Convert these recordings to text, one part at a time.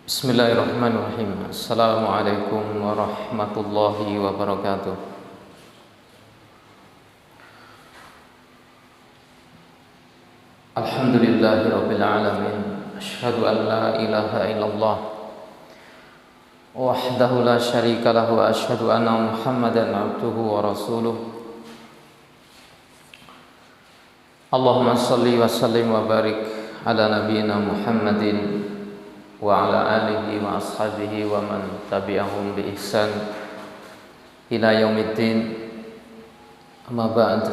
Bismillahirrahmanirrahim. Assalamualaikum warahmatullahi wabarakatuh. Alhamdulillahirabbil alamin. Asyhadu an la ilaha illallah wahdahu la syarika lahu wa asyhadu anna Muhammadan abduhu wa rasuluh. Allahumma shalli wa sallim wa barik ala nabiyyina Muhammadin wa ala alihi wa ashabihi wa man tabi'ahum bi ihsan ila yaumiddin. Amma ba'd.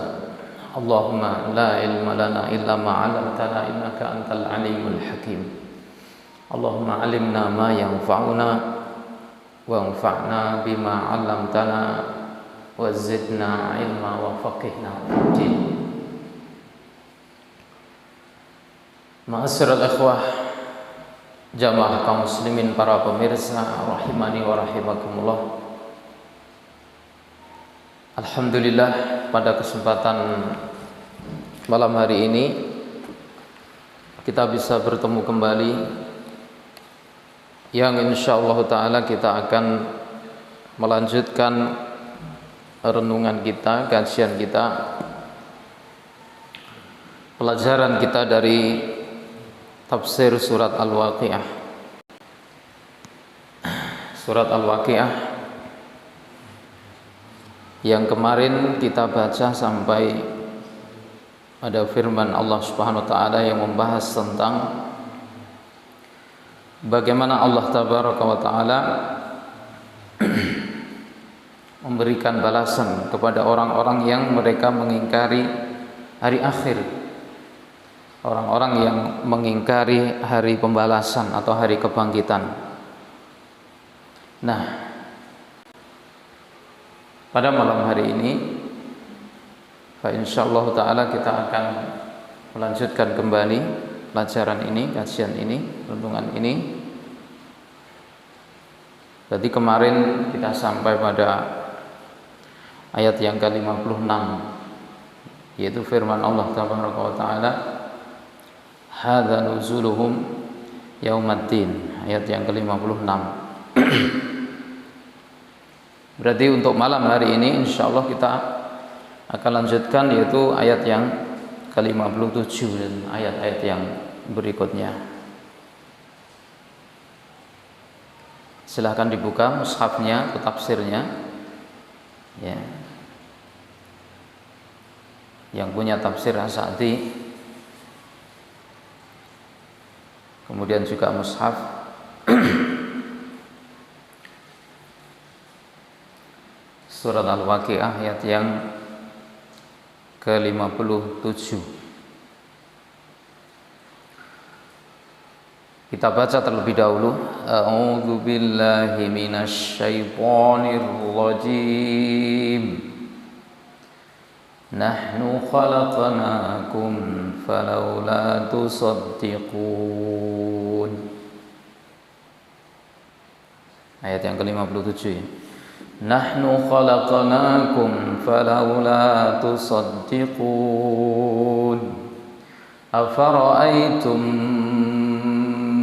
Allahumma la ilma lana illa ma 'allamtana innaka antal alimul hakim. Allahumma 'allimna ma yanfa'una wa anfa'na bima 'allamtana wa zidna ilma wa faqihna fid-din. Ma'asyiral ikhwah, jamaah kaum muslimin, para pemirsa rahimani wa rahimakumullah. Alhamdulillah, pada kesempatan malam hari ini kita bisa bertemu kembali, yang insyaallah ta'ala kita akan melanjutkan renungan kita, kajian kita, pelajaran kita dari tafsir surat Al-Waqi'ah. Surat Al-Waqi'ah yang kemarin kita baca sampai ada firman Allah Subhanahu wa taala yang membahas tentang bagaimana Allah tabaraka wa taala memberikan balasan kepada orang-orang yang mereka mengingkari hari akhir, orang-orang yang mengingkari hari pembalasan atau hari kebangkitan. Nah, pada malam hari ini insyaallah ta'ala kita akan melanjutkan kembali pelajaran ini, kajian ini, renungan ini. Jadi kemarin kita sampai pada ayat yang ke-56, yaitu firman Allah tabaraka wa ta'ala, hadza nuzuluhum yaumaddin, ayat yang ke-56. Berarti untuk malam hari ini insyaallah kita akan lanjutkan, yaitu ayat yang ke-57 dan ayat-ayat yang berikutnya. Silahkan dibuka mushafnya atau tafsirnya, ya. Yang punya tafsir As-Sa'di, kemudian juga mushaf surat Al-Waqi'ah ayat yang ke-57. Kita baca terlebih dahulu. A'udzu billahi minasy syaithanir rajim. Nahnu khalaqnakum falawla tusaddiqun. Ayat yang ke-57 ya. Nahnu khalaqnakum falawla tusaddiqun. Afara'aytum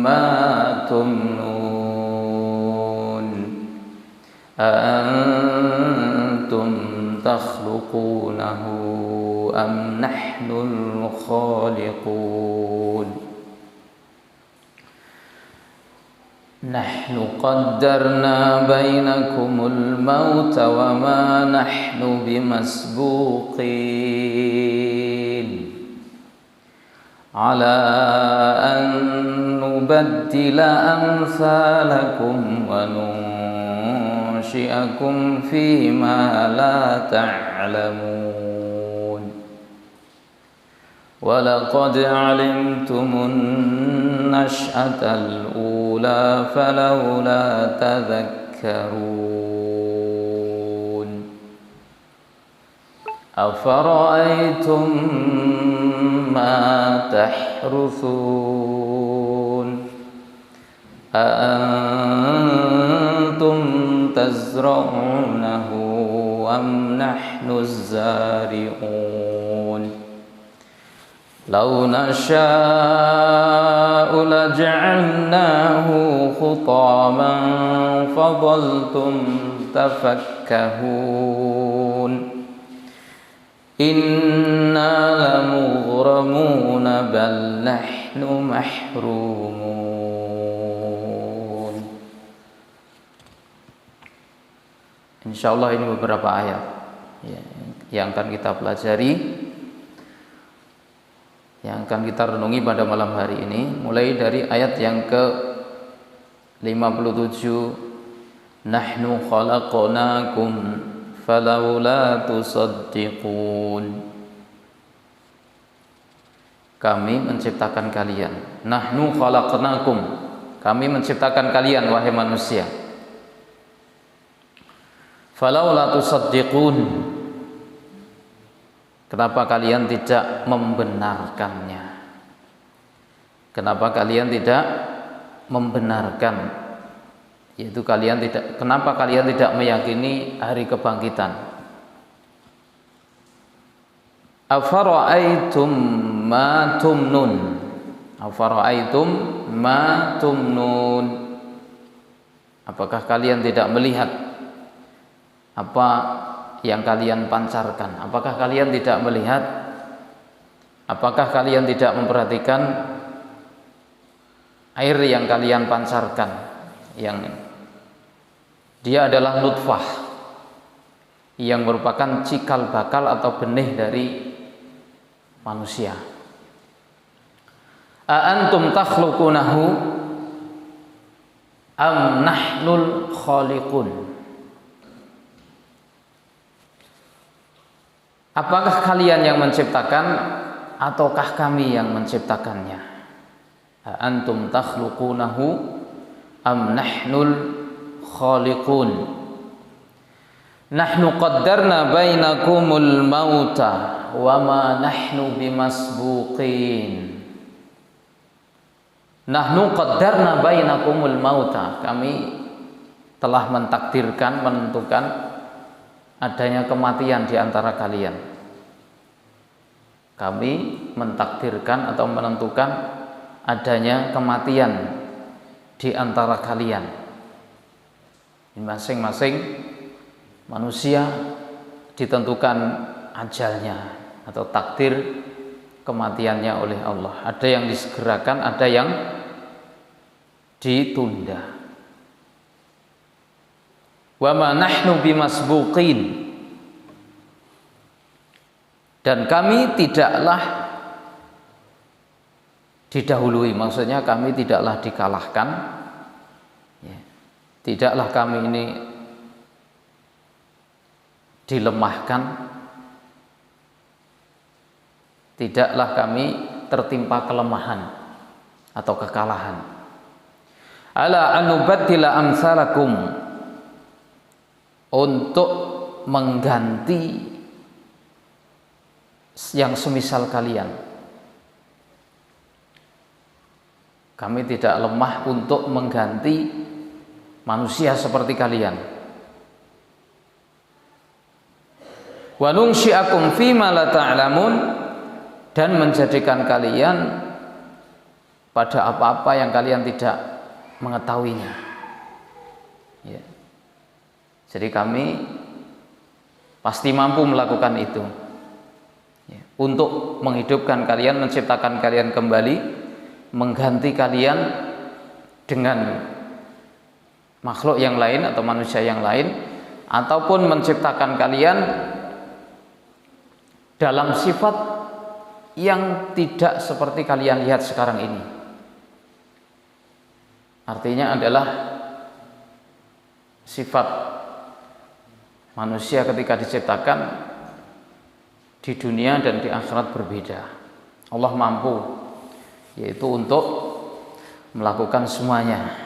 ma tumnun. Antum takhluqunahu am nahnul khaliqun. Nahnu qaddarna bainakumul mauta wa ma nahnu bimasbuqin ala an nubaddila amsalakum wa nunshi'akum fima la ta'lamun. Walaqad 'alimtumun nash'atal ula falawla tadhakkarun. Afara'aytum ma tahruthun. Aantum tazra'unahu am nahnu zari'un. Lau nasha'u laja'alnahu khutaman fadhaltum tafakkahun. Inna lamughramuna bal nahnu mahrumun. Insyaallah ini beberapa ayat yang akan kita pelajari, yang akan kita renungi pada malam hari ini, mulai dari ayat yang ke-57, nahnu khalaqnakum falawla tusaddiqun. Kami menciptakan kalian. Nahnu khalaqnakum, kami menciptakan kalian wahai manusia. Falawla tusaddiqun, kenapa kalian tidak membenarkannya? Kenapa kalian tidak membenarkan? Yaitu kenapa kalian tidak meyakini hari kebangkitan? Afara'aitum ma tumnun. Afara'aitum ma tumnun. Apakah kalian tidak melihat apa yang kalian pancarkan? Apakah kalian tidak melihat? Apakah kalian tidak memperhatikan air yang kalian pancarkan? Yang dia adalah nutfah, yang merupakan cikal bakal atau benih dari manusia. A antum takhluqunahu am nahnul khaliqun. Apakah kalian yang menciptakan ataukah kami yang menciptakannya? A antum takhluqunahu am nahnul khaliqun. Nahnu qaddarna bainakumul mauta wa ma nahnu bimasbuqin. Nahnu qaddarna bainakumul mauta, kami telah mentakdirkan, menentukan adanya kematian di antara kalian. Kami mentakdirkan atau menentukan adanya kematian di antara kalian. Masing-masing manusia ditentukan ajalnya atau takdir kematiannya oleh Allah. Ada yang disegerakan, ada yang ditunda. Wa ma nahnu bimasbuqin, dan kami tidaklah didahului, maksudnya kami tidaklah dikalahkan, tidaklah kami ini dilemahkan, tidaklah kami tertimpa kelemahan atau kekalahan. Ala anubaddila amsalakum, untuk mengganti yang semisal kalian. Kami tidak lemah untuk mengganti manusia seperti kalian. Wa nunsyi'akum fima la ta'lamun, dan menjadikan kalian pada apa-apa yang kalian tidak mengetahuinya. Ya. Jadi kami pasti mampu melakukan itu, ya, untuk menghidupkan kalian, menciptakan kalian kembali, mengganti kalian dengan makhluk yang lain atau manusia yang lain, ataupun menciptakan kalian dalam sifat yang tidak seperti kalian lihat sekarang ini. Artinya adalah sifat manusia ketika diciptakan di dunia dan di akhirat berbeda. Allah mampu, yaitu untuk melakukan semuanya.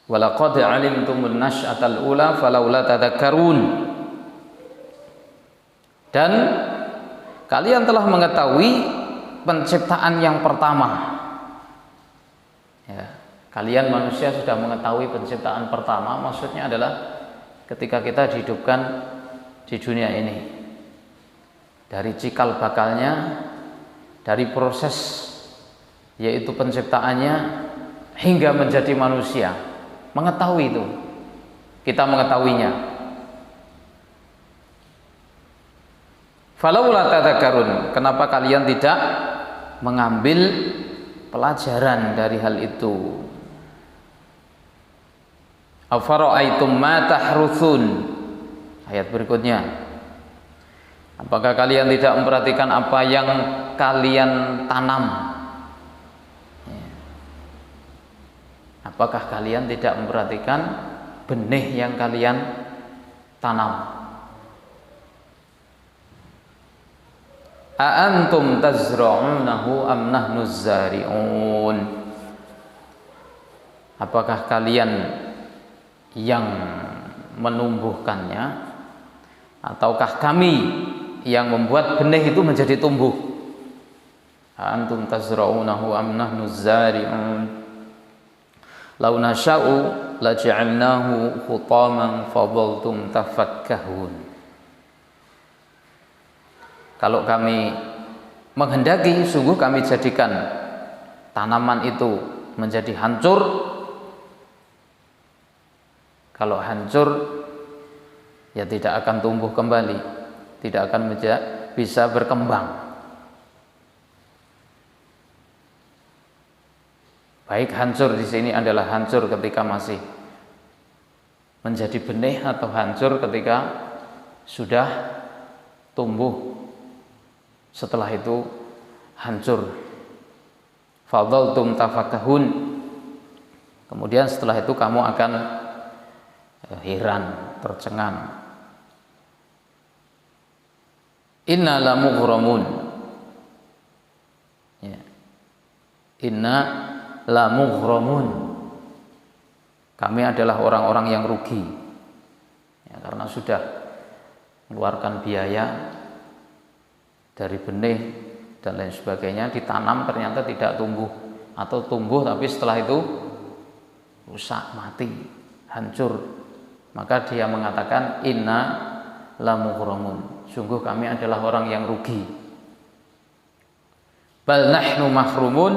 Walaqad alimtumun nasy'atal ula falaula tadhakkarun, dan kalian telah mengetahui penciptaan yang pertama. Ya, kalian manusia sudah mengetahui penciptaan pertama, maksudnya adalah ketika kita dihidupkan di dunia ini. dari cikal bakalnya, dari proses yaitu penciptaannya hingga menjadi manusia. Mengetahui itu, kita mengetahuinya. Falaula tadzakarun, kenapa kalian tidak mengambil pelajaran dari hal itu? Afara'aitum ma tahruthun, ayat berikutnya. Apakah kalian tidak memperhatikan apa yang kalian tanam? Apakah kalian tidak memperhatikan benih yang kalian tanam? A antum tazra'unahu am nahnuz zari'un? Apakah kalian yang menumbuhkannya ataukah kami yang membuat benih itu menjadi tumbuh? A antum tazra'unahu am nahnuz zari'un? Lau nasha'u laja'alnahu khutaman fadhaltum tafakkahun. Kalau kami menghendaki, sungguh kami jadikan tanaman itu menjadi hancur. Kalau hancur, ya tidak akan tumbuh kembali, tidak akan bisa berkembang. Baik hancur di sini adalah hancur ketika masih menjadi benih atau hancur ketika sudah tumbuh. Setelah itu hancur. Fadhaltum tafakkahun. Kemudian setelah itu kamu akan heran, tercengang. Inna lamughramun. Ya. Inna lamughramun. Kami adalah orang-orang yang rugi. Ya, karena sudah mengeluarkan biaya dari benih dan lain sebagainya, ditanam ternyata tidak tumbuh, atau tumbuh tapi setelah itu rusak, mati, hancur. Maka dia mengatakan inna lamughramun, sungguh kami adalah orang yang rugi. Bal nahnu mahrumun,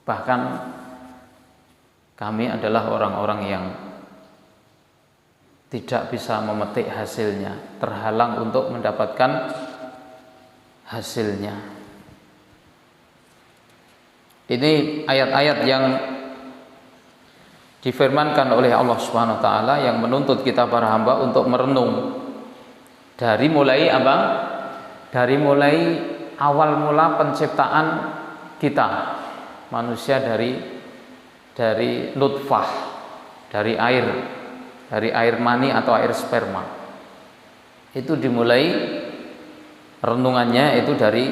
bahkan kami adalah orang-orang yang tidak bisa memetik hasilnya, terhalang untuk mendapatkan hasilnya. Ini ayat-ayat yang difirmankan oleh Allah Subhanahu wa taala yang menuntut kita para hamba untuk merenung dari mulai apa? Dari mulai awal mula penciptaan kita manusia dari nutfah, dari air mani atau air sperma. Itu dimulai renungannya itu dari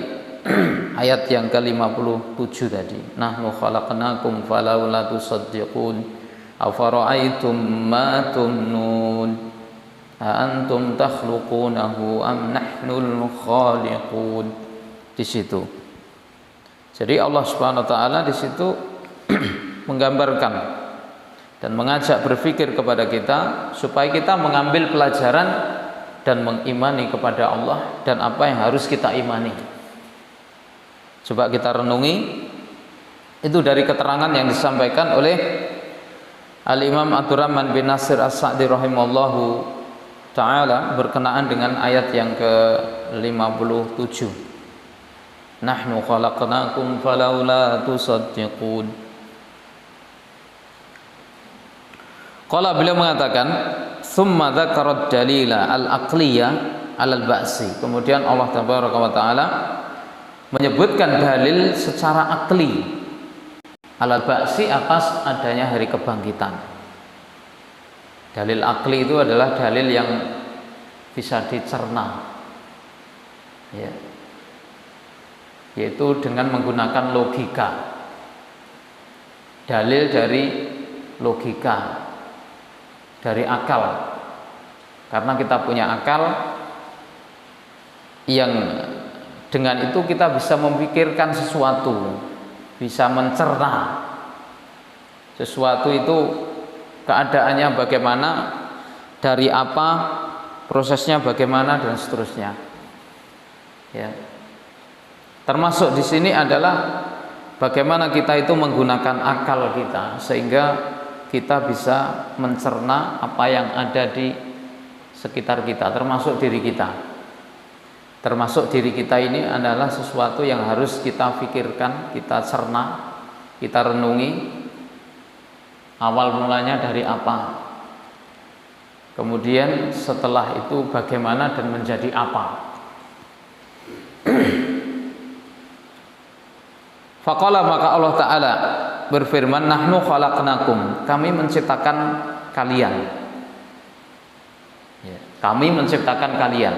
ayat yang ke-57 tadi. Nahnu khalaqnakum falaula tusaddiqun afara'aitum ma tumnun a antum takhluqunahu am nahnul khaliqun. Di situ. Jadi Allah Subhanahu wa taala di situ menggambarkan dan mengajak berpikir kepada kita supaya kita mengambil pelajaran dan mengimani kepada Allah dan apa yang harus kita imani. Coba kita renungi itu dari keterangan yang disampaikan oleh Al-Imam Abdurrahman bin Nasir As-Sa'di rahimallahu ta'ala berkenaan dengan ayat yang ke-57. Nahnu khalaqnakum falaula tusaddiqun. Qala, beliau mengatakan summa dzakara dalila al-aqliyah alal ba'si. Kemudian Allah tabaraka wa taala menyebutkan dalil secara akli alal ba'si atas adanya hari kebangkitan. Dalil akli itu adalah dalil yang bisa dicerna, ya, yaitu dengan menggunakan logika. Dalil dari logika, dari akal. Karena kita punya akal yang dengan itu kita bisa memikirkan sesuatu, bisa mencerna sesuatu itu keadaannya bagaimana, dari apa, prosesnya bagaimana, dan seterusnya. Ya. Termasuk di sini adalah bagaimana kita itu menggunakan akal kita sehingga kita bisa mencerna apa yang ada di sekitar kita, termasuk diri kita. Termasuk diri kita ini adalah sesuatu yang harus kita pikirkan, kita cerna, kita renungi. Awal mulanya dari apa? Kemudian setelah itu bagaimana dan menjadi apa? Faqala, maka Allah Ta'ala berfirman, nahnu khalaqnakum, kami menciptakan kalian. Ya, kami menciptakan kalian.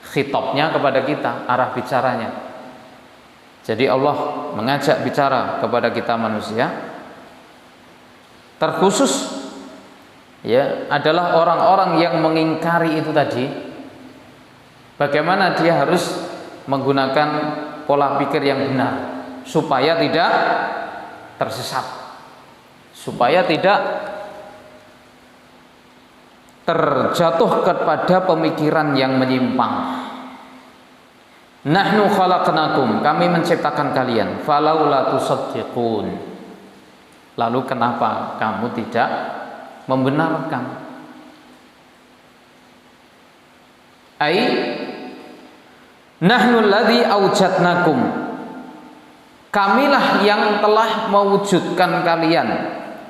Khitabnya kepada kita, arah bicaranya. Jadi Allah mengajak bicara kepada kita manusia. Terkhusus ya adalah orang-orang yang mengingkari itu tadi. Bagaimana dia harus menggunakan pola pikir yang benar supaya tidak tersesat, supaya tidak terjatuh kepada pemikiran yang menyimpang. Nahnu khalaqnakum, kami menciptakan kalian, falaula tusaddiqun, lalu kenapa kamu tidak membenarkan? Ai nahnu alladzi aujadnakum, kamilah yang telah mewujudkan kalian.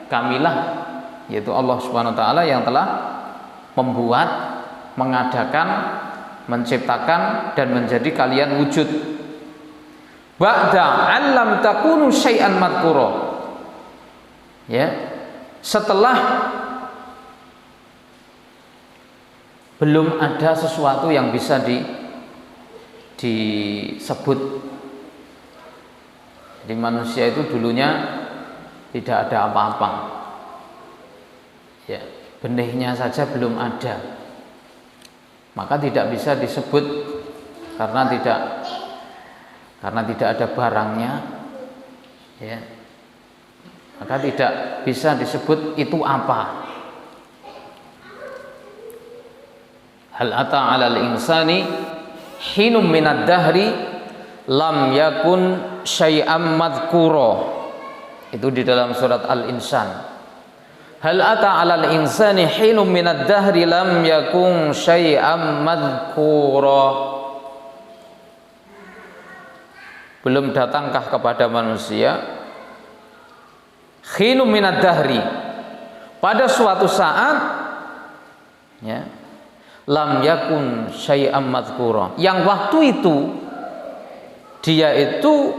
Kamilah yaitu Allah Subhanahu wa taala yang telah membuat, mengadakan, menciptakan dan menjadi kalian wujud. Ba'da 'allam takunu syai'an madhkura. Ya. Setelah belum ada sesuatu yang bisa disebut. Jadi manusia itu dulunya tidak ada apa-apa. Ya, benihnya saja belum ada. Maka tidak bisa disebut karena tidak ada barangnya. Ya. Maka tidak bisa disebut itu apa. Hal ata 'alal insani hinum minad dahri lam yakun syai'am madhkura. Itu di dalam surat Al-Insan. Hal ata 'alal insani hinum minad dahri lam yakun syai'am madhkura. Belum datangkah kepada manusia hinum minad dahri, pada suatu saat ya, lam yakun syai'am madhkura, yang waktu itu dia itu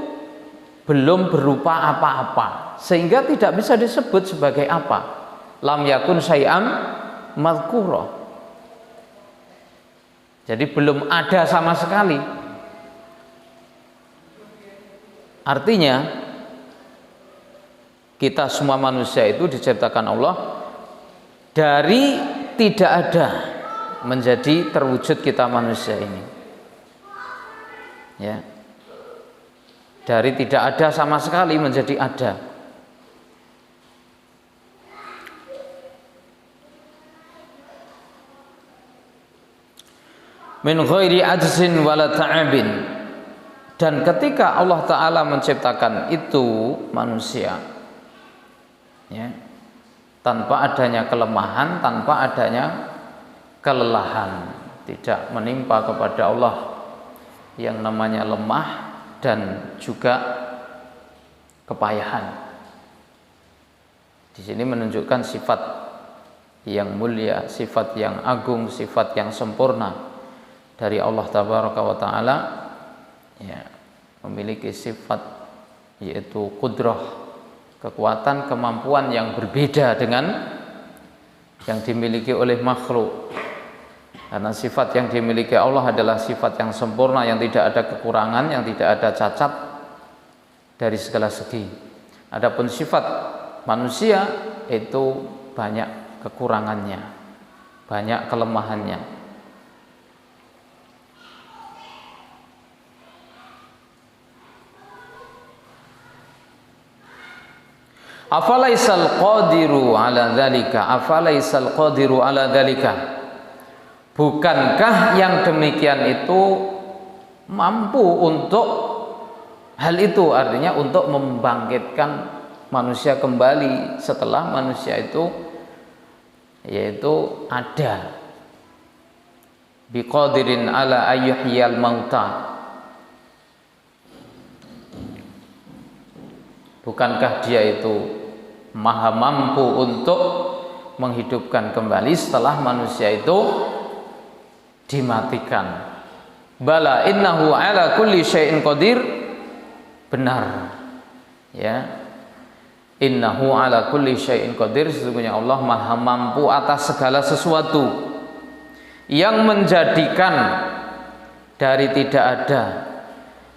belum berupa apa-apa sehingga tidak bisa disebut sebagai apa. Lam yakun syai'am madhkura, jadi belum ada sama sekali. Artinya kita semua manusia itu diciptakan Allah dari tidak ada menjadi terwujud kita manusia ini. Ya. Dari tidak ada sama sekali menjadi ada. Min ghairi ajzin wala ta'abin. Dan ketika Allah Ta'ala menciptakan itu manusia, ya, tanpa adanya kelemahan, tanpa adanya kelelahan, tidak menimpa kepada Allah yang namanya lemah dan juga kepayahan. Di sini menunjukkan sifat yang mulia, sifat yang agung, sifat yang sempurna dari Allah Tabaraka wa Ta'ala, ya, memiliki sifat yaitu qudrah, kekuatan, kemampuan yang berbeda dengan yang dimiliki oleh makhluk. Karena sifat yang dimiliki Allah adalah sifat yang sempurna, yang tidak ada kekurangan, yang tidak ada cacat dari segala segi. Adapun sifat manusia itu banyak kekurangannya, banyak kelemahannya. Afalaisal qadiru ala dzalika, afalaisal qadiru ala dzalika, bukankah yang demikian itu mampu untuk hal itu, artinya untuk membangkitkan manusia kembali setelah manusia itu yaitu ada. Biqadirin ala ayyuhiyal mauta. Bukankah dia itu maha mampu untuk menghidupkan kembali setelah manusia itu dimatikan? Bala innahu ala kulli syai'in qadir. Benar, ya, innahu ala kulli syai'in qadir, sesungguhnya Allah maha mampu atas segala sesuatu. Yang menjadikan dari tidak ada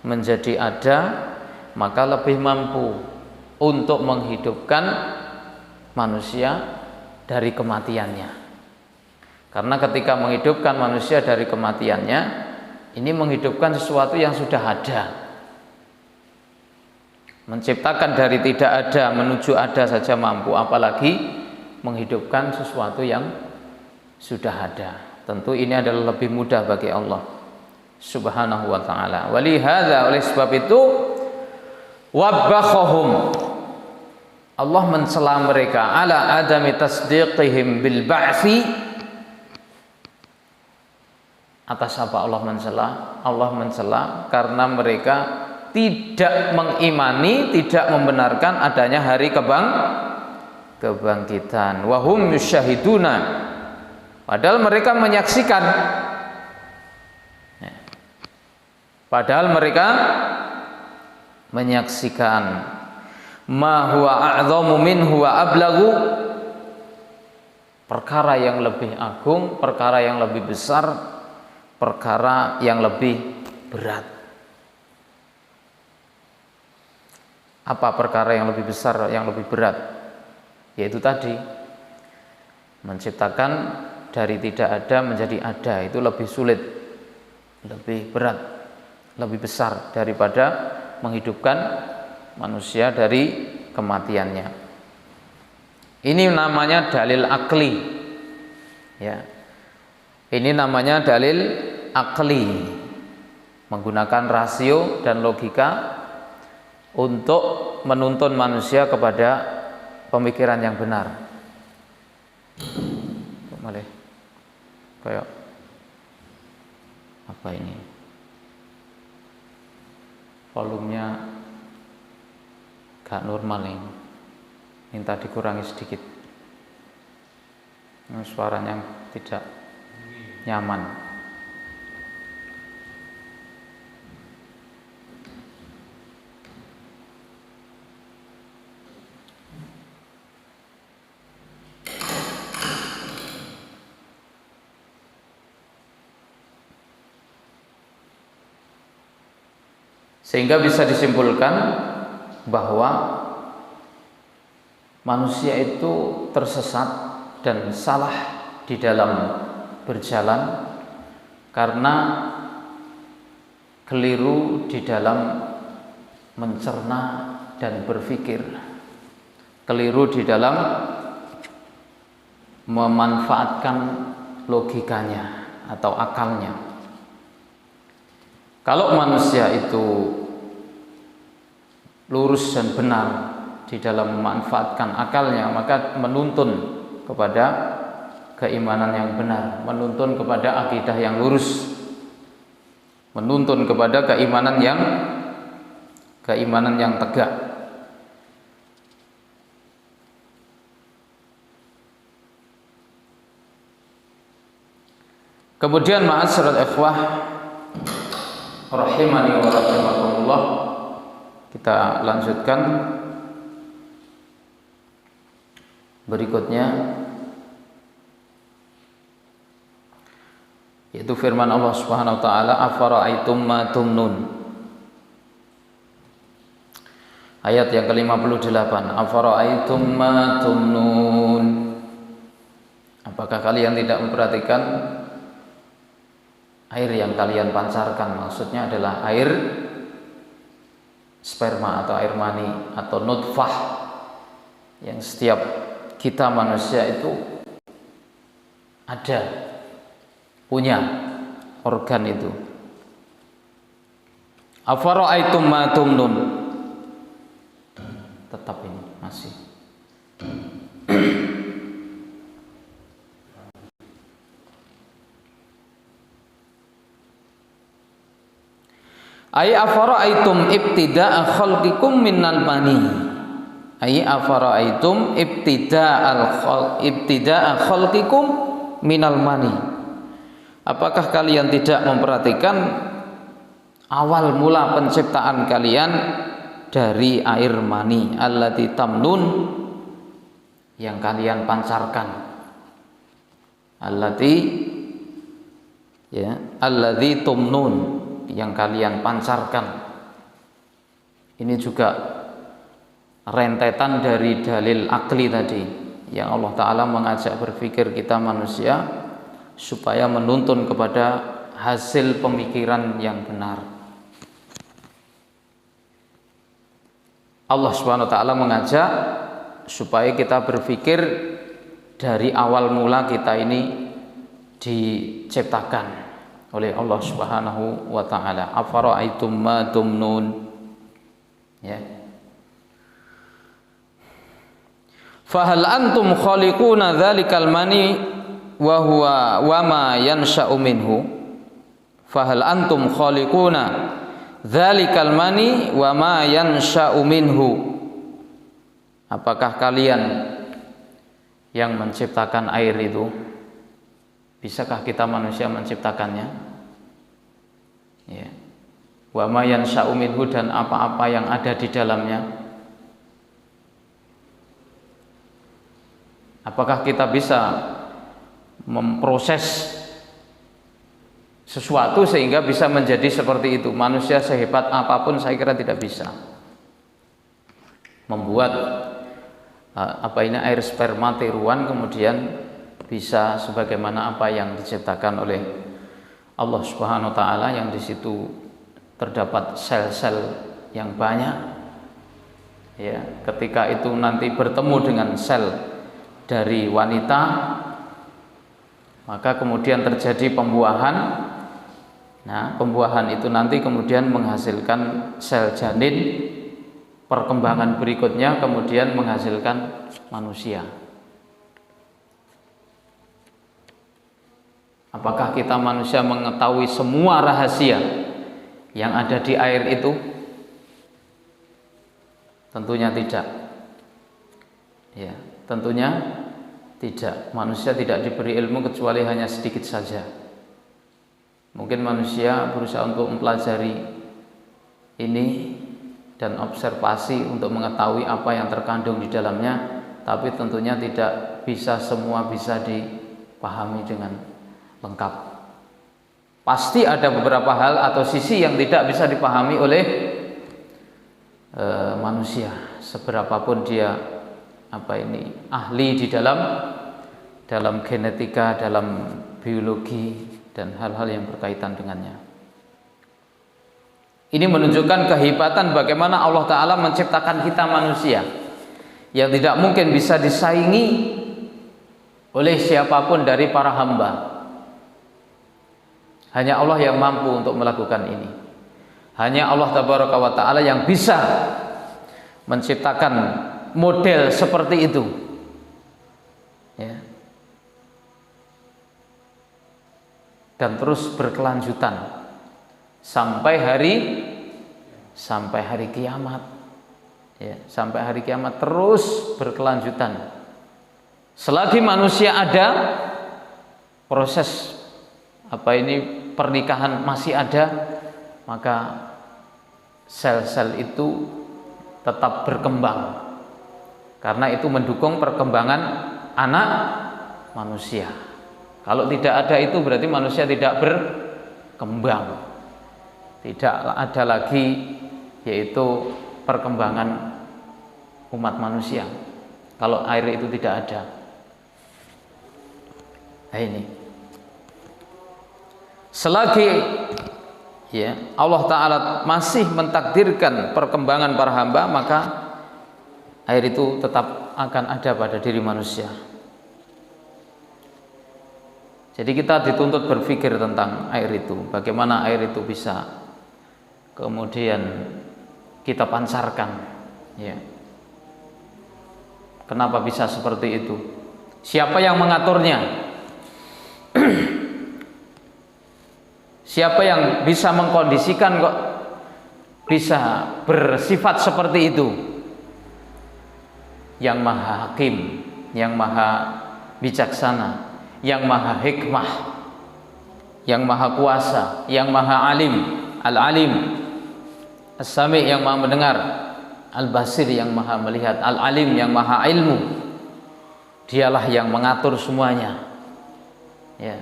menjadi ada, maka lebih mampu untuk menghidupkan manusia dari kematiannya. Karena ketika menghidupkan manusia dari kematiannya, ini menghidupkan sesuatu yang sudah ada. Menciptakan dari tidak ada menuju ada saja mampu, apalagi menghidupkan sesuatu yang sudah ada. Tentu ini adalah lebih mudah bagi Allah Subhanahu wa ta'ala. Walihadza, oleh sebab itu, wabbakhahum, Allah mencela mereka ala adami tasdiqihim bil ba'thi. Atas apa Allah mencela? Allah mencela karena mereka tidak mengimani, tidak membenarkan adanya hari kebangkitan. Wahum yusyahiduna, padahal mereka menyaksikan. Padahal mereka menyaksikan. Ma huwa a'dhamu minhu wa ablagu, perkara yang lebih agung, perkara yang lebih besar, perkara yang lebih berat. Apa perkara yang lebih besar, yang lebih berat? Yaitu tadi, menciptakan dari tidak ada menjadi ada, itu lebih sulit, lebih berat, lebih besar daripada menghidupkan manusia dari kematiannya. Ini namanya dalil akli, ya. Ini namanya dalil akli, menggunakan rasio dan logika untuk menuntun manusia kepada pemikiran yang benar. Malih kayak apa ini? Volumenya gak normal ini. Minta dikurangi sedikit. Suaranya tidak nyaman. Sehingga bisa disimpulkan bahwa manusia itu tersesat dan salah di dalam berjalan karena keliru di dalam mencerna dan berpikir, keliru di dalam memanfaatkan logikanya atau akalnya. Kalau manusia itu lurus dan benar di dalam memanfaatkan akalnya, maka menuntun kepada keimanan yang benar, menuntun kepada akidah yang lurus, menuntun kepada keimanan yang tegak. Kemudian ma'asyiral ikhwah rahimani wa rahimakumullah, kita lanjutkan berikutnya, yaitu firman Allah Subhanahu wa taala, afara'aitum ma tumnun. Ayat yang ke-58, afara'aitum ma tumnun. Apakah kalian tidak memperhatikan air yang kalian pancarkan? Maksudnya adalah air sperma atau air mani atau nutfah yang setiap kita manusia itu ada, punya organ itu. Afara'aitum ma tumnun. Tetap ini masih. Ai afara'aitum ibtida'a khalqikum minal mani. Ai afara'aitum ibtida'a khalqikum minal mani. Apakah kalian tidak memperhatikan awal mula penciptaan kalian dari air mani, allati tamnun, yang kalian pancarkan, allati ya, alladzi tumnun, yang kalian pancarkan. Ini juga rentetan dari dalil akli tadi, yang Allah Ta'ala mengajak berpikir kita manusia supaya menuntun kepada hasil pemikiran yang benar. Allah Subhanahu wa Ta'ala mengajak supaya kita berpikir dari awal mula kita ini diciptakan oleh Allah Subhanahu wa Ta'ala. Afara'aitum ma tumnun, ya. Fahal antum khaliquna dzalikal mani wa huwa wa ma yansha'u minhu. Fahal antum khaliquna dzalikal mani wa ma yansha'u minhu. Apakah kalian yang menciptakan air itu? Bisakah kita manusia menciptakannya? Ya. Wa ma yansha'u minhu, dan apa-apa yang ada di dalamnya. Apakah kita bisa memproses sesuatu sehingga bisa menjadi seperti itu? Manusia sehebat apapun saya kira tidak bisa membuat air sperma tiruan kemudian bisa sebagaimana apa yang diciptakan oleh Allah Subhanahu wa Ta'ala, yang di situ terdapat sel-sel yang banyak. Ya, ketika itu nanti bertemu dengan sel dari wanita, maka kemudian terjadi pembuahan. Nah, pembuahan itu nanti kemudian menghasilkan sel janin, perkembangan berikutnya kemudian menghasilkan manusia. Apakah kita manusia mengetahui semua rahasia yang ada di air itu? Tentunya tidak. Ya, tentunya tidak. Manusia tidak diberi ilmu kecuali hanya sedikit saja. Mungkin manusia berusaha untuk mempelajari ini dan observasi untuk mengetahui apa yang terkandung di dalamnya, tapi tentunya tidak bisa semua bisa dipahami dengan lengkap. Pasti ada beberapa hal atau sisi yang tidak bisa dipahami oleh manusia, seberapapun dia ahli di dalam genetika, dalam biologi dan hal-hal yang berkaitan dengannya. Ini menunjukkan kehebatan bagaimana Allah Ta'ala menciptakan kita manusia yang tidak mungkin bisa disaingi oleh siapapun dari para hamba. Hanya Allah yang mampu untuk melakukan ini. Hanya Allah Tabaraka wa Ta'ala yang bisa menciptakan model seperti itu, ya. Dan terus berkelanjutan sampai hari kiamat, ya, sampai hari kiamat terus berkelanjutan. Selagi manusia ada, proses pernikahan masih ada, maka sel-sel itu tetap berkembang, karena itu mendukung perkembangan anak manusia. Kalau tidak ada itu berarti manusia tidak berkembang, tidak ada lagi yaitu perkembangan umat manusia kalau air itu tidak ada. Nah, ini selagi ya Allah Ta'ala masih mentakdirkan perkembangan para hamba, maka air itu tetap akan ada pada diri manusia. Jadi kita dituntut berpikir tentang air itu, bagaimana air itu bisa kemudian kita pancarkan, ya. Kenapa bisa seperti itu? Siapa yang mengaturnya? Siapa yang bisa mengkondisikan kok bisa bersifat seperti itu? Yang Maha Hakim, yang Maha Bijaksana, yang Maha Hikmah, yang Maha Kuasa, yang Maha Alim, Al-Alim, As-Sami' yang Maha mendengar, Al-Basir yang Maha melihat, Al-Alim yang Maha ilmu. Dialah yang mengatur semuanya, ya.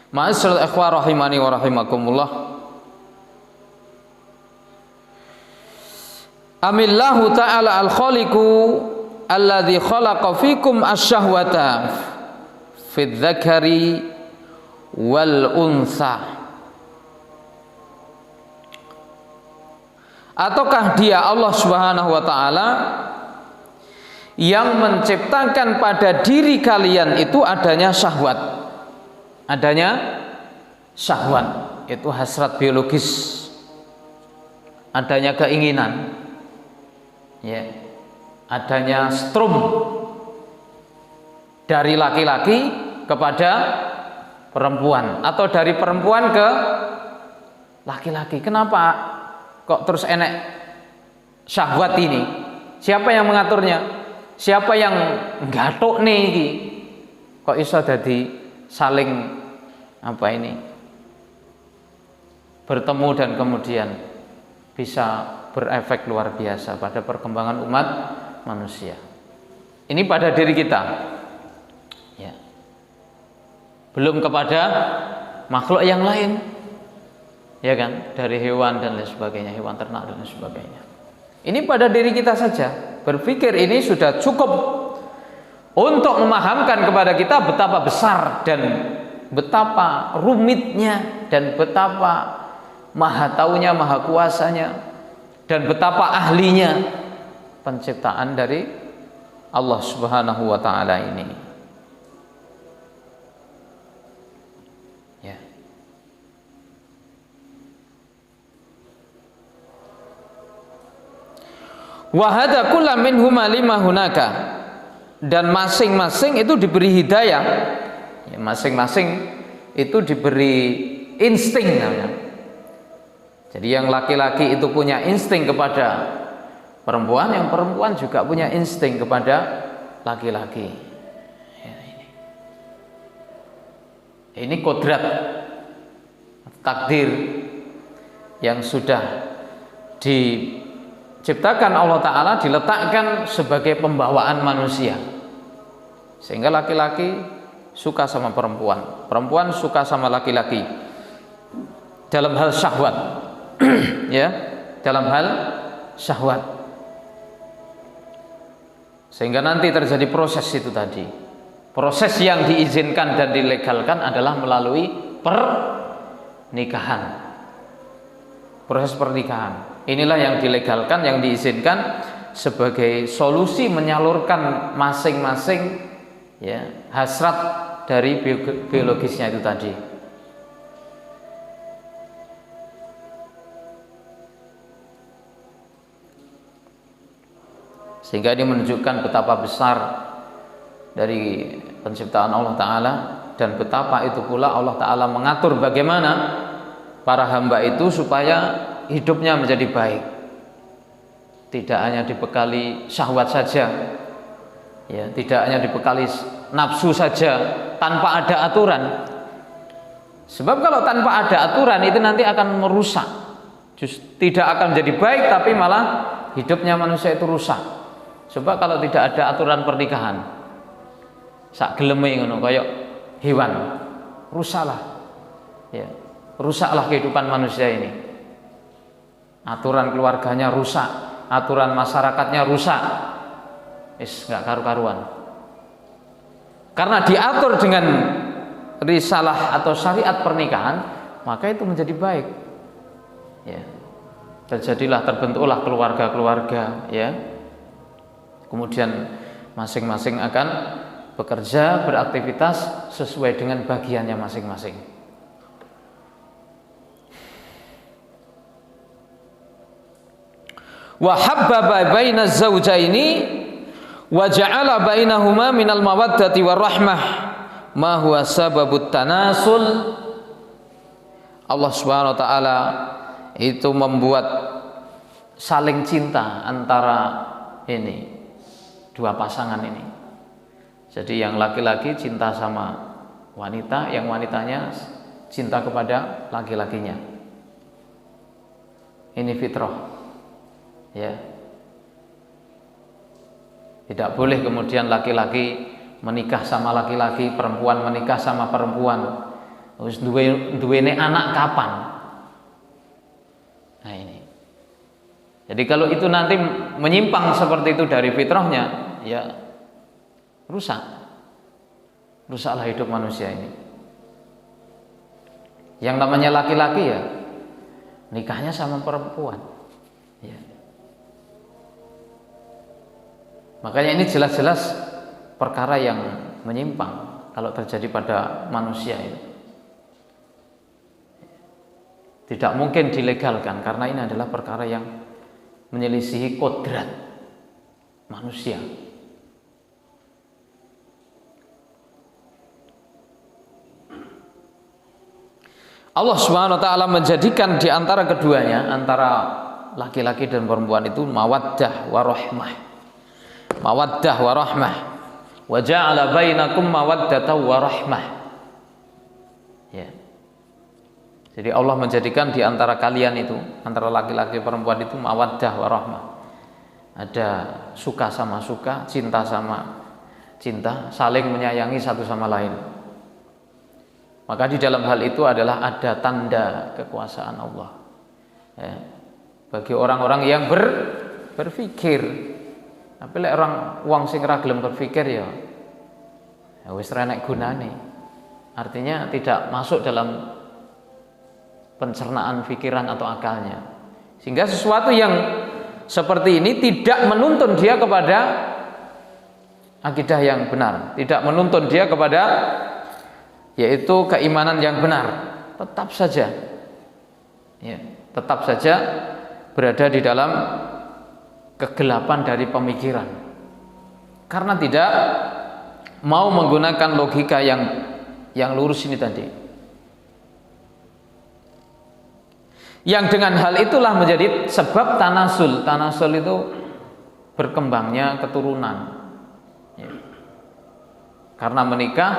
Ma'asyiral ikhwah rahimani wa rahimakumullah. Amillahu ta'ala al-khaliqu alladzi khalaqa fikum asy-syahwata fid dzakari wal untha. Ataukah dia Allah Subhanahu wa taala yang menciptakan pada diri kalian itu adanya syahwat? Adanya syahwat, itu hasrat biologis, adanya keinginan, ya, adanya strum dari laki-laki kepada perempuan atau dari perempuan ke laki-laki. Kenapa kok terus enek syahwat ini? Siapa yang mengaturnya? Siapa yang nggathuk nih iki? Kok iso dadi saling bertemu dan kemudian bisa berefek luar biasa pada perkembangan umat manusia. Ini pada diri kita, ya. Belum kepada makhluk yang lain, ya kan, dari hewan dan lain sebagainya, hewan ternak dan lain sebagainya. Ini pada diri kita saja. Berpikir ini sudah cukup untuk memahamkan kepada kita betapa besar dan betapa rumitnya dan betapa maha taunya, maha kuasanya dan betapa ahlinya penciptaan dari Allah Subhanahu wa taala ini. Ya. Wa hadza kullu minhuma lima hunaka, dan masing-masing itu diberi hidayah, ya, masing-masing itu diberi insting namanya. Jadi yang laki-laki itu punya insting kepada perempuan, yang perempuan juga punya insting kepada laki-laki. Ya, ini kodrat takdir yang sudah diciptakan Allah Ta'ala, diletakkan sebagai pembawaan manusia, sehingga laki-laki suka sama perempuan, perempuan suka sama laki-laki dalam hal syahwat. Ya, dalam hal syahwat, sehingga nanti terjadi proses itu tadi. Proses yang diizinkan dan dilegalkan adalah melalui pernikahan. Proses pernikahan inilah yang dilegalkan, yang diizinkan sebagai solusi menyalurkan masing-masing, ya, hasrat dari biologisnya itu tadi. Sehingga ini menunjukkan betapa besar dari penciptaan Allah Ta'ala, dan betapa itu pula Allah Ta'ala mengatur bagaimana para hamba itu supaya hidupnya menjadi baik. Tidak hanya dibekali syahwat saja, ya, tidak hanya dibekali nafsu saja tanpa ada aturan. Sebab kalau tanpa ada aturan itu nanti akan merusak, tidak akan menjadi baik, tapi malah hidupnya manusia itu rusak. Coba kalau tidak ada aturan pernikahan, sak geleme ngono kaya hewan, rusaklah, ya, rusaklah kehidupan manusia ini. Aturan keluarganya rusak, aturan masyarakatnya rusak, nggak karu-karuan. Karena diatur dengan risalah atau syariat pernikahan, maka itu menjadi baik, ya. Terjadilah, terbentuklah keluarga-keluarga, ya. Kemudian masing-masing akan bekerja, beraktivitas sesuai dengan bagiannya masing-masing. wa habbaba bainaz zawjaini wa ja'ala bainahuma minal mawaddati warahmah ma huwa sababut tanasul. Allah Subhanahu wa taala itu membuat saling cinta antara ini dua pasangan ini. Jadi yang laki-laki cinta sama wanita, yang wanitanya cinta kepada laki-lakinya. Ini fitrah. Ya. Tidak boleh kemudian laki-laki menikah sama laki-laki, perempuan menikah sama perempuan. Terus duwene anak kapan? Nah ini. Jadi kalau itu nanti menyimpang seperti itu dari fitrahnya, ya rusaklah hidup manusia ini. Yang namanya laki-laki ya nikahnya sama perempuan, ya. Makanya ini jelas-jelas perkara yang menyimpang kalau terjadi pada manusia ini. Tidak mungkin dilegalkan karena ini adalah perkara yang menyelisihi kodrat manusia. Allah Subhanahu wa taala menjadikan di antara keduanya, antara laki-laki dan perempuan itu mawaddah warahmah. Mawaddah warahmah. Wa ja'ala bainakum mawaddatan warahmah. Ya. Jadi Allah menjadikan di antara kalian itu, antara laki-laki dan perempuan itu mawaddah warahmah. Ada suka sama suka, cinta sama cinta, saling menyayangi satu sama lain. Maka di dalam hal itu adalah ada tanda kekuasaan Allah, ya. Bagi orang-orang yang berpikir. Tapi lek orang wong sing ra gelem berpikir ya wis ra nek gunane. Artinya tidak masuk dalam pencernaan pikiran atau akalnya. Sehingga sesuatu yang seperti ini tidak menuntun dia kepada akidah yang benar, tidak menuntun dia kepada yaitu keimanan yang benar. Tetap saja, ya, tetap saja berada di dalam kegelapan dari pemikiran karena tidak mau menggunakan logika yang lurus ini tadi. Yang dengan hal itulah menjadi sebab tanasul. Tanasul itu berkembangnya keturunan, ya. Karena menikah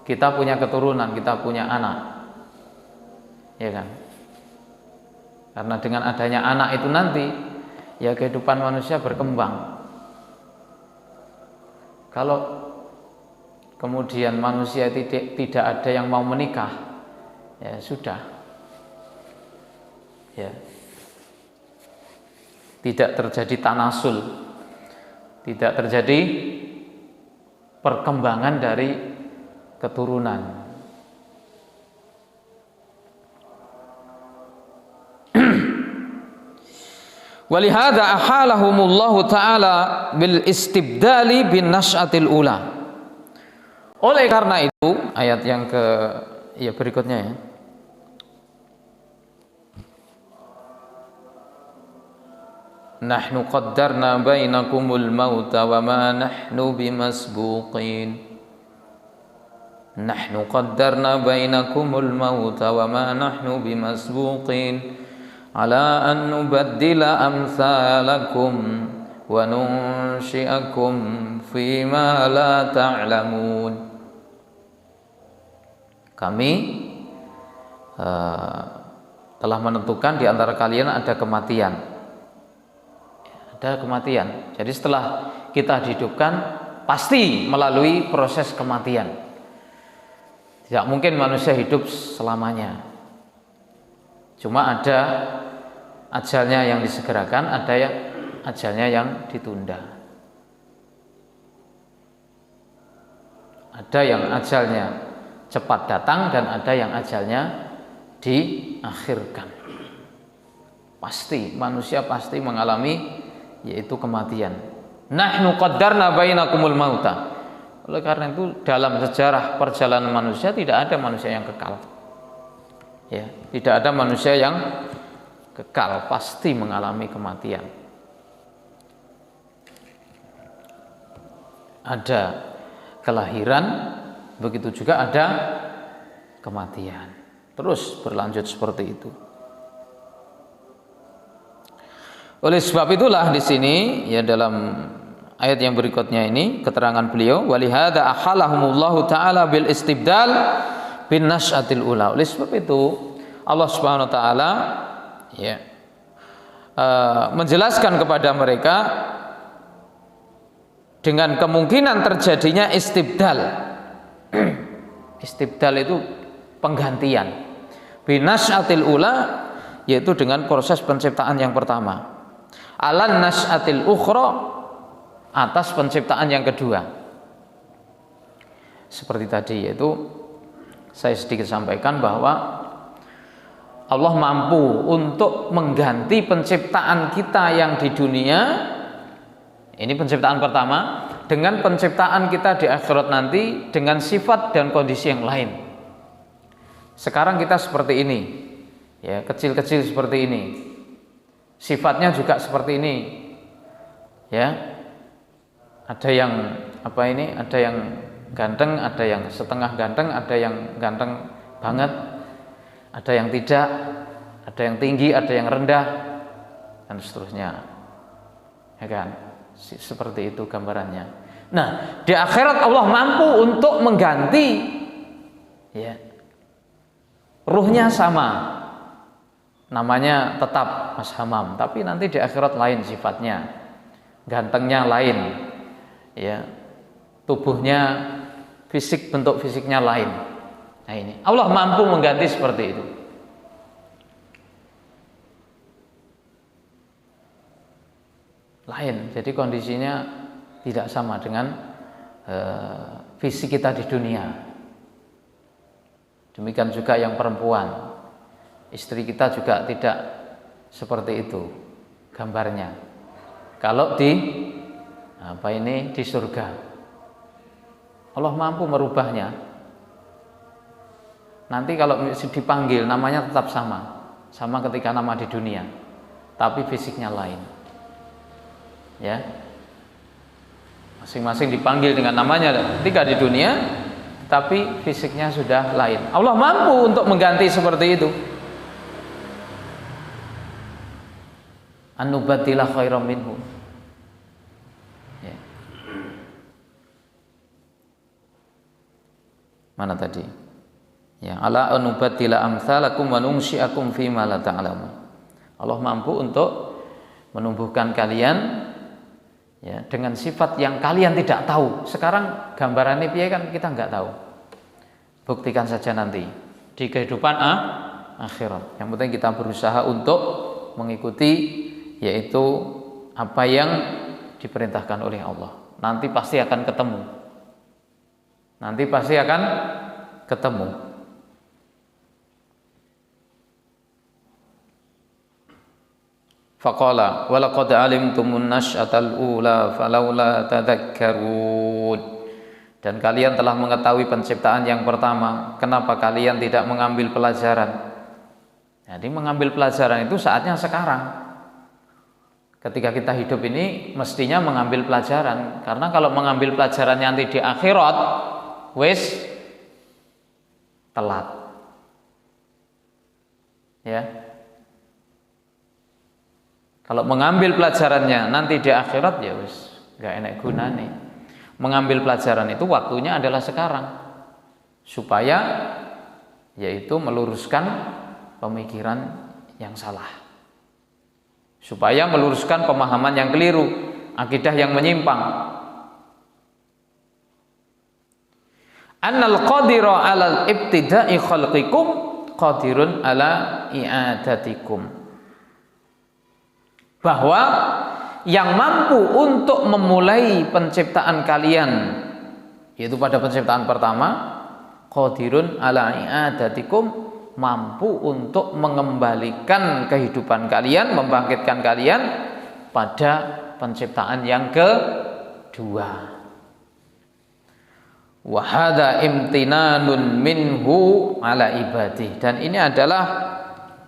kita punya keturunan, kita punya anak, ya kan? Karena dengan adanya anak itu nanti ya kehidupan manusia berkembang. Kalau kemudian manusia tidak ada yang mau menikah, ya sudah, ya tidak terjadi tanasul, tidak terjadi perkembangan dari keturunan. Walihada ahalahumullahu ta'ala bil istibdali bin nas'atil ula. Oleh karena itu, ayat yang berikutnya ya. Nahnu qaddarna bainakumul mauta wa ma nahnu bimasbuqin. Nahnu qaddarna bainakumul mauta wa ma nahnu bimasbuqin ala an nubaddila amsalakum wa nunsyi'akum fima la ta'lamun. Kami telah menentukan di antara kalian ada kematian. Ada kematian. Jadi setelah kita dihidupkan pasti melalui proses kematian. Tidak mungkin manusia hidup selamanya. Cuma ada ajalnya yang disegerakan, ada yang ajalnya yang ditunda. Ada yang ajalnya cepat datang dan ada yang ajalnya diakhirkan. Pasti manusia pasti mengalami yaitu kematian. Nahnu qaddarna bainakumul mauta. Oleh karena itu dalam sejarah perjalanan manusia tidak ada manusia yang kekal. Ya, tidak ada manusia yang kekal, pasti mengalami kematian. Ada kelahiran, begitu juga ada kematian. Terus berlanjut seperti itu. Oleh sebab itulah di sini ya dalam ayat yang berikutnya ini keterangan beliau, walihada ahalahumullahu taala bil istibdal bin nasyatil ula. Oleh sebab itu Allah Subhanahu wa taala ya menjelaskan kepada mereka dengan kemungkinan terjadinya istibdal. Istibdal itu penggantian. Bin nasyatil ula, yaitu dengan proses penciptaan yang pertama. Alan nasyatil ukhra, atas penciptaan yang kedua. Seperti tadi, yaitu saya sedikit sampaikan bahwa Allah mampu untuk mengganti penciptaan kita yang di dunia, ini penciptaan pertama, dengan penciptaan kita di akhirat nanti dengan sifat dan kondisi yang lain. Sekarang kita seperti ini, ya, kecil-kecil seperti ini, sifatnya juga seperti ini, ya. Ada yang ada yang ganteng, ada yang setengah ganteng, ada yang ganteng banget, ada yang tidak, ada yang tinggi, ada yang rendah, dan seterusnya, ya kan? Seperti itu gambarannya. Nah, di akhirat Allah mampu untuk mengganti, ya, ruhnya sama, namanya tetap Mas Hamam, tapi nanti di akhirat lain sifatnya, gantengnya lain, ya, tubuhnya, fisik, bentuk fisiknya lain. Nah ini Allah mampu mengganti seperti itu. Lain, jadi kondisinya tidak sama dengan fisik kita di dunia. Demikian juga yang perempuan, istri kita juga tidak seperti itu gambarnya. Kalau di di surga, Allah mampu merubahnya. Nanti kalau dipanggil namanya tetap sama ketika nama di dunia, tapi fisiknya lain. Ya, masing-masing dipanggil dengan namanya ketika di dunia, tapi fisiknya sudah lain. Allah mampu untuk mengganti seperti itu. An-nubaddila khairam minhu. Ya. Mana tadi? Ya, ala an-nubaddila amsalakum wa nunsyi'akum fima la ta'lamun. Allah mampu untuk menumbuhkan kalian, ya, dengan sifat yang kalian tidak tahu. Sekarang gambarannya piye kan kita nggak tahu. Buktikan saja nanti di kehidupan akhirat. Yang penting kita berusaha untuk mengikuti, yaitu apa yang diperintahkan oleh Allah. Nanti pasti akan ketemu. Nanti pasti akan ketemu. Faqala walaqad alimtumun nasy'atal ula falaula tadhakkarun. Dan kalian telah mengetahui penciptaan yang pertama, kenapa kalian tidak mengambil pelajaran? Jadi mengambil pelajaran itu saatnya sekarang. Ketika kita hidup ini mestinya mengambil pelajaran, karena kalau mengambil pelajaran nanti di akhirat wis telat. Ya. Kalau mengambil pelajarannya nanti di akhirat ya wis enggak enak gunane. Mengambil pelajaran itu waktunya adalah sekarang, supaya yaitu meluruskan pemikiran yang salah, supaya meluruskan pemahaman yang keliru, akidah yang menyimpang. Annal qadira 'alal ibtida'i khalqikum qadirun 'ala i'adatikum. Bahwa yang mampu untuk memulai penciptaan kalian, yaitu pada penciptaan pertama, qadirun 'ala i'adatikum, mampu untuk mengembalikan kehidupan kalian, membangkitkan kalian pada penciptaan yang kedua. Wa hadza imtinanun minhu 'ala ibadi, dan ini adalah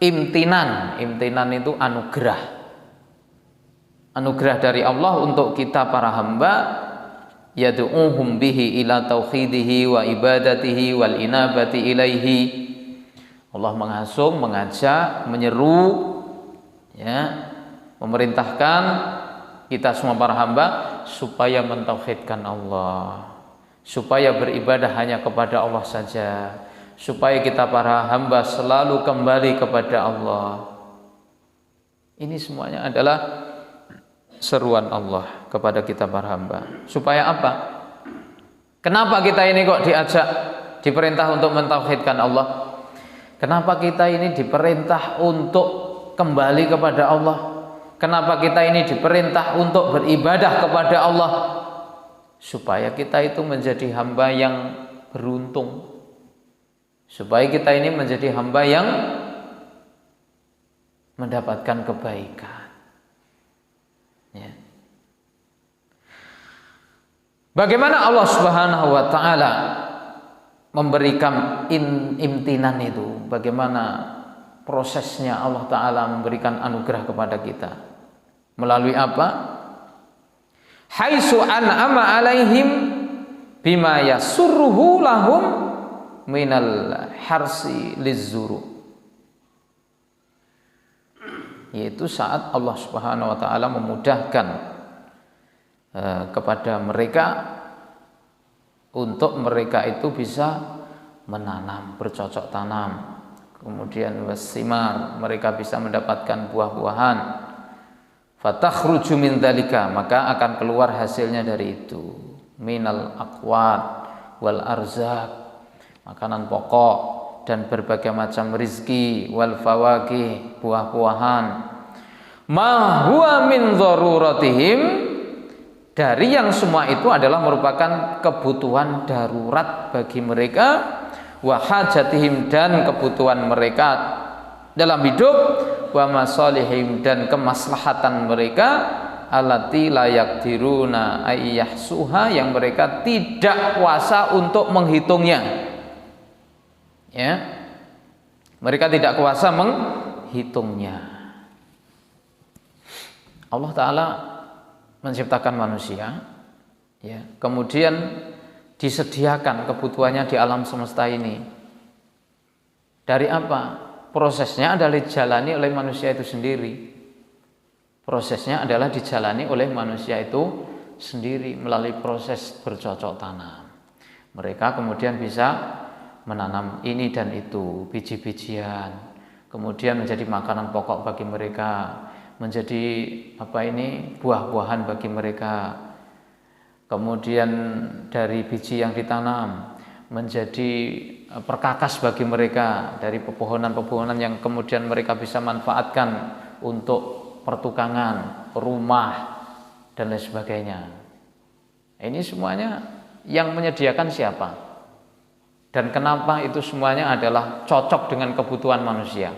imtinan. Imtinan itu anugerah. Anugerah dari Allah untuk kita para hamba, yad'uhum bihi ila tauhidihi wa ibadatihi wal inabati ilaihi. Allah mengasung, mengajak, menyeru, ya, memerintahkan kita semua para hamba supaya mentauhidkan Allah, supaya beribadah hanya kepada Allah saja, supaya kita para hamba selalu kembali kepada Allah. Ini semuanya adalah seruan Allah kepada kita para hamba. Supaya apa? Kenapa kita ini kok diajak, diperintah untuk mentauhidkan Allah? Kenapa kita ini diperintah untuk kembali kepada Allah? Kenapa kita ini diperintah untuk beribadah kepada Allah? Supaya kita itu menjadi hamba yang beruntung, supaya kita ini menjadi hamba yang mendapatkan kebaikan, ya. Bagaimana Allah Subhanahu wa ta'ala memberikan imtinan itu? Bagaimana prosesnya Allah ta'ala memberikan anugerah kepada kita? Melalui apa? Haitsu an'ama alaihim bima yasurruhu lahum minal harsi lizzuru. Yaitu saat Allah Subhanahu wa ta'ala memudahkan kepada mereka untuk mereka itu bisa menanam, bercocok tanam, kemudian wasimar, mereka bisa mendapatkan buah-buahan, fatakhruju min dzalika, maka akan keluar hasilnya dari itu, minal aqwat wal arzaq, makanan pokok dan berbagai macam rizki, wal fawakih, buah-buahan, ma huwa min dharuratihim, dari yang semua itu adalah merupakan kebutuhan darurat bagi mereka, wa hajatihim, dan kebutuhan mereka dalam hidup, wa masalihim, dan kemaslahatan mereka, allati la yaqdiruna ayyahsuha, yang mereka tidak kuasa untuk menghitungnya, ya, mereka tidak kuasa menghitungnya. Allah Ta'ala menciptakan manusia, ya, kemudian disediakan kebutuhannya di alam semesta ini. Dari apa? Prosesnya adalah dijalani oleh manusia itu sendiri. Prosesnya adalah dijalani oleh manusia itu sendiri melalui proses bercocok tanam. Mereka kemudian bisa menanam ini dan itu, biji-bijian, kemudian menjadi makanan pokok bagi mereka, menjadi buah-buahan bagi mereka, kemudian dari biji yang ditanam menjadi perkakas bagi mereka, dari pepohonan-pepohonan yang kemudian mereka bisa manfaatkan untuk pertukangan, rumah, dan lain sebagainya. Ini semuanya yang menyediakan siapa? Dan kenapa itu semuanya adalah cocok dengan kebutuhan manusia?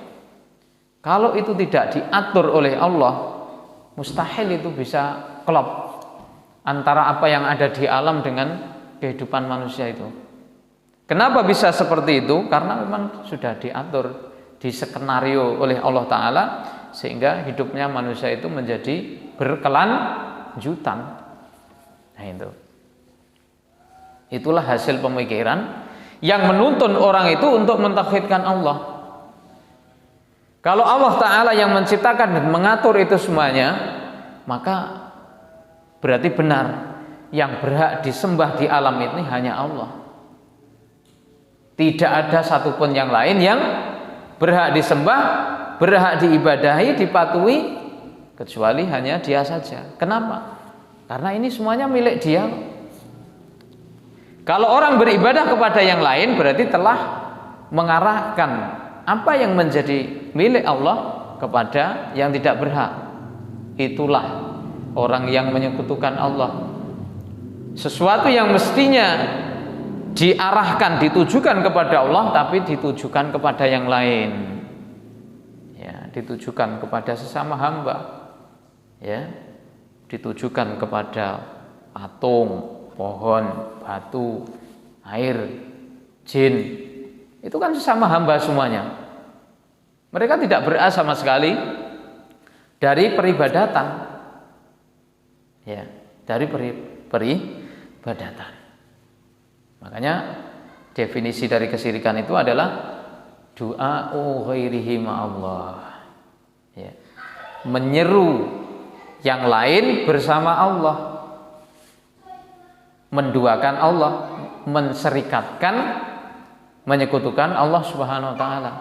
Kalau itu tidak diatur oleh Allah, mustahil itu bisa klop antara apa yang ada di alam dengan kehidupan manusia itu. Kenapa bisa seperti itu? Karena memang sudah diatur, diskenario oleh Allah Ta'ala, sehingga hidupnya manusia itu menjadi berkelanjutan. Nah itu. Itulah hasil pemikiran yang menuntun orang itu untuk mentauhidkan Allah. Kalau Allah Ta'ala yang menciptakan dan mengatur itu semuanya, maka berarti benar yang berhak disembah di alam ini hanya Allah. Tidak ada satupun yang lain yang berhak disembah, berhak diibadahi, dipatuhi, kecuali hanya Dia saja. Kenapa? Karena ini semuanya milik Dia. Kalau orang beribadah kepada yang lain, berarti telah mengarahkan apa yang menjadi milik Allah kepada yang tidak berhak. Itulah orang yang menyekutukan Allah. Sesuatu yang mestinya diarahkan, ditujukan kepada Allah, tapi ditujukan kepada yang lain, ya, ditujukan kepada sesama hamba, ya, ditujukan kepada patung, pohon, batu, air, jin. Itu kan sesama hamba semuanya. Mereka tidak ber'a sama sekali dari peribadatan. Ya, dari peribadatan. Makanya definisi dari kesyirikan itu adalah du'a'u ghairihi ma'allah. Ya. Menyeru yang lain bersama Allah, menduakan Allah, menserikatkan, menyekutukan Allah Subhanahu wa taala.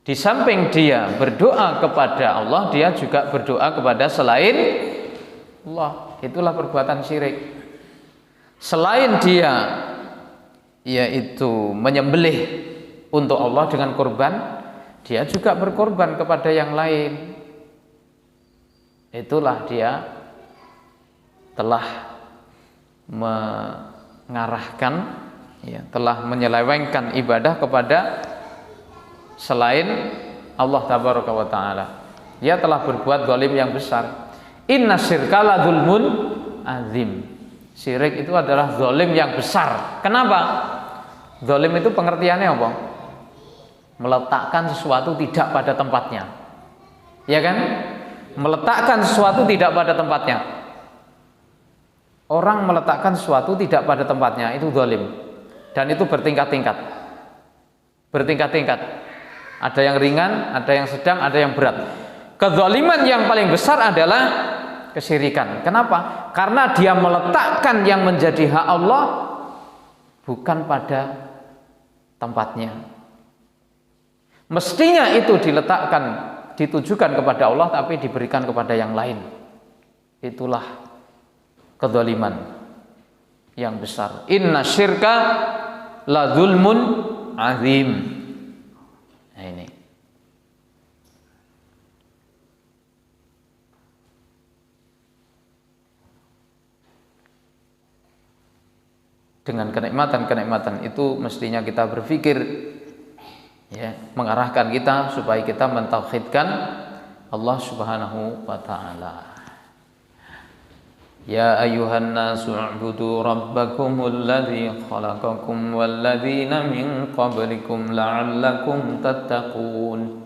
Di samping dia berdoa kepada Allah, dia juga berdoa kepada selain Allah. Itulah perbuatan syirik. Selain dia yaitu menyembelih untuk Allah dengan kurban, dia juga berkorban kepada yang lain. Itulah dia telah mengarahkan, ya, telah menyelewengkan ibadah kepada selain Allah tabaraka wa taala. Dia telah berbuat zalim yang besar. Inna syirka la dzulmun azim. Syirik itu adalah zalim yang besar. Kenapa? Zalim itu pengertiannya apa? Meletakkan sesuatu tidak pada tempatnya. Ya kan? Meletakkan sesuatu tidak pada tempatnya. Orang meletakkan sesuatu tidak pada tempatnya itu zalim. Dan itu bertingkat-tingkat. Bertingkat-tingkat. Ada yang ringan, ada yang sedang, ada yang berat. Kezaliman yang paling besar adalah kesyirikan. Kenapa? Karena dia meletakkan yang menjadi hak Allah bukan pada tempatnya. Mestinya itu diletakkan, ditujukan kepada Allah, tapi diberikan kepada yang lain. Itulah kezaliman yang besar. Inna syirka la dzulmun azim. Nah ini. Dengan kenikmatan-kenikmatan itu mestinya kita berpikir, ya, mengarahkan kita supaya kita mentauhidkan Allah Subhanahu wa taala. Ya ayyuhan nasu u'budu rabbakumul ladzi khalaqakum wal ladzina min qablikum la'allakum tattaqun.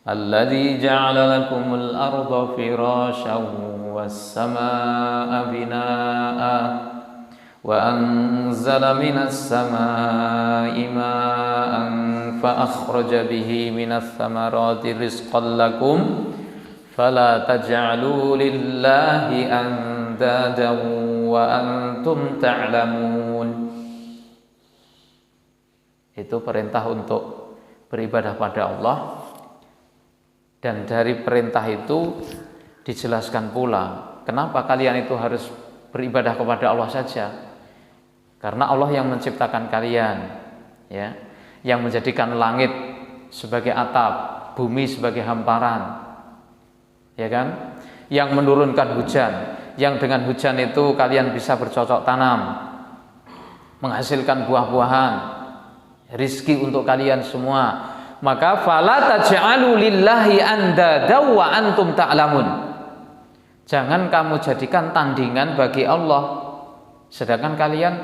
Alladzi ja'ala lakumul arda firasyan was samaa'a binaa'a wa anzala minas samaa'i maa'an fa akhraja bihi minas thamarati rizqan lakum fala taj'alu lillahi andadan wa antum ta'lamun. Itu perintah untuk beribadah pada Allah, dan dari perintah itu dijelaskan pula kenapa kalian itu harus beribadah kepada Allah saja. Karena Allah yang menciptakan kalian, ya, yang menjadikan langit sebagai atap, bumi sebagai hamparan, ya kan? Yang menurunkan hujan, yang dengan hujan itu kalian bisa bercocok tanam, menghasilkan buah-buahan, rizki untuk kalian semua. Maka fala taj'alu lillahi andada wa antum ta'lamun. Jangan kamu jadikan tandingan bagi Allah sedangkan kalian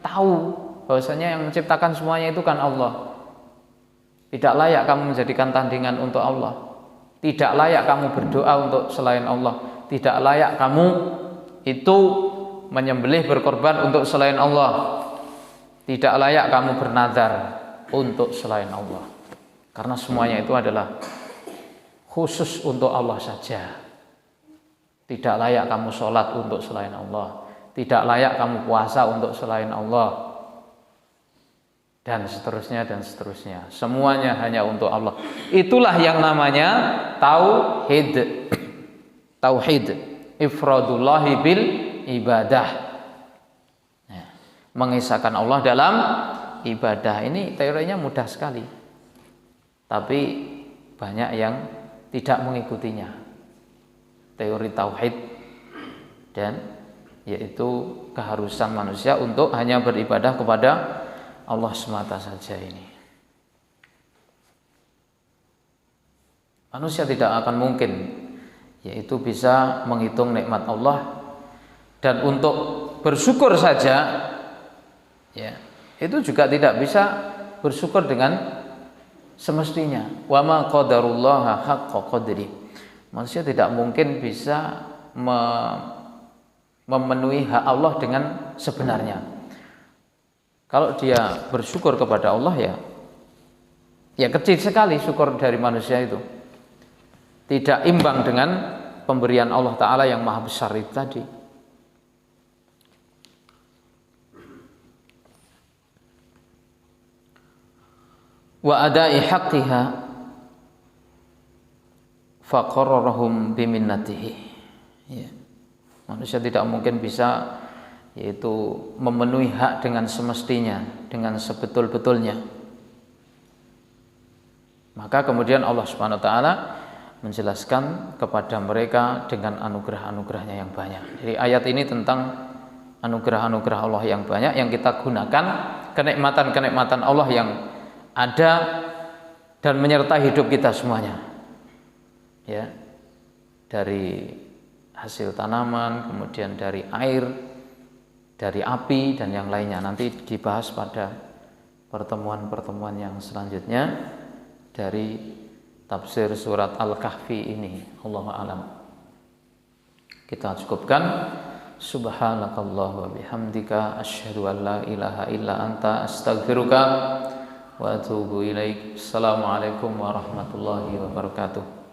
tahu bahwasanya yang menciptakan semuanya itu kan Allah. Tidak layak kamu menjadikan tandingan untuk Allah. Tidak layak kamu berdoa untuk selain Allah. Tidak layak kamu itu menyembelih berkorban untuk selain Allah. Tidak layak kamu bernazar untuk selain Allah. Karena semuanya itu adalah khusus untuk Allah saja. Tidak layak kamu sholat untuk selain Allah. Tidak layak kamu puasa untuk selain Allah. Dan seterusnya dan seterusnya. Semuanya hanya untuk Allah. Itulah yang namanya tauhid. Tauhid. Ifradullahi bil ibadah. Nah, mengisahkan Allah dalam ibadah. Ini teorinya mudah sekali. Tapi banyak yang tidak mengikutinya. Teori tauhid dan yaitu keharusan manusia untuk hanya beribadah kepada Allah semata saja ini. Manusia tidak akan mungkin yaitu bisa menghitung nikmat Allah, dan untuk bersyukur saja ya, itu juga tidak bisa bersyukur dengan semestinya. Wa ma qadarullaha haqqa qadri. Manusia tidak mungkin bisa memenuhi hak Allah dengan sebenarnya. Kalau dia bersyukur kepada Allah ya kecil sekali syukur dari manusia itu. Tidak imbang dengan pemberian Allah Ta'ala yang maha besar itu tadi. Wa adai haqqiha faqarrarahum biminnatihi. Ya. Manusia tidak mungkin bisa yaitu memenuhi hak dengan semestinya, dengan sebetul-betulnya. Maka kemudian Allah Subhanahu wa taala menjelaskan kepada mereka dengan anugerah-anugerahnya yang banyak. Jadi ayat ini tentang anugerah-anugerah Allah yang banyak yang kita gunakan, kenikmatan-kenikmatan Allah yang ada dan menyertai hidup kita semuanya. Ya. Dari hasil tanaman, kemudian dari air, dari api dan yang lainnya. Nanti dibahas pada pertemuan-pertemuan yang selanjutnya dari tafsir surat Al-Kahfi ini. Allahu a'lam. Kita cukupkan. Subhanakallah wa bihamdika asyhadu an la ilaha illa anta astaghfiruka wa atubu ilaik. Assalamualaikum warahmatullahi wabarakatuh.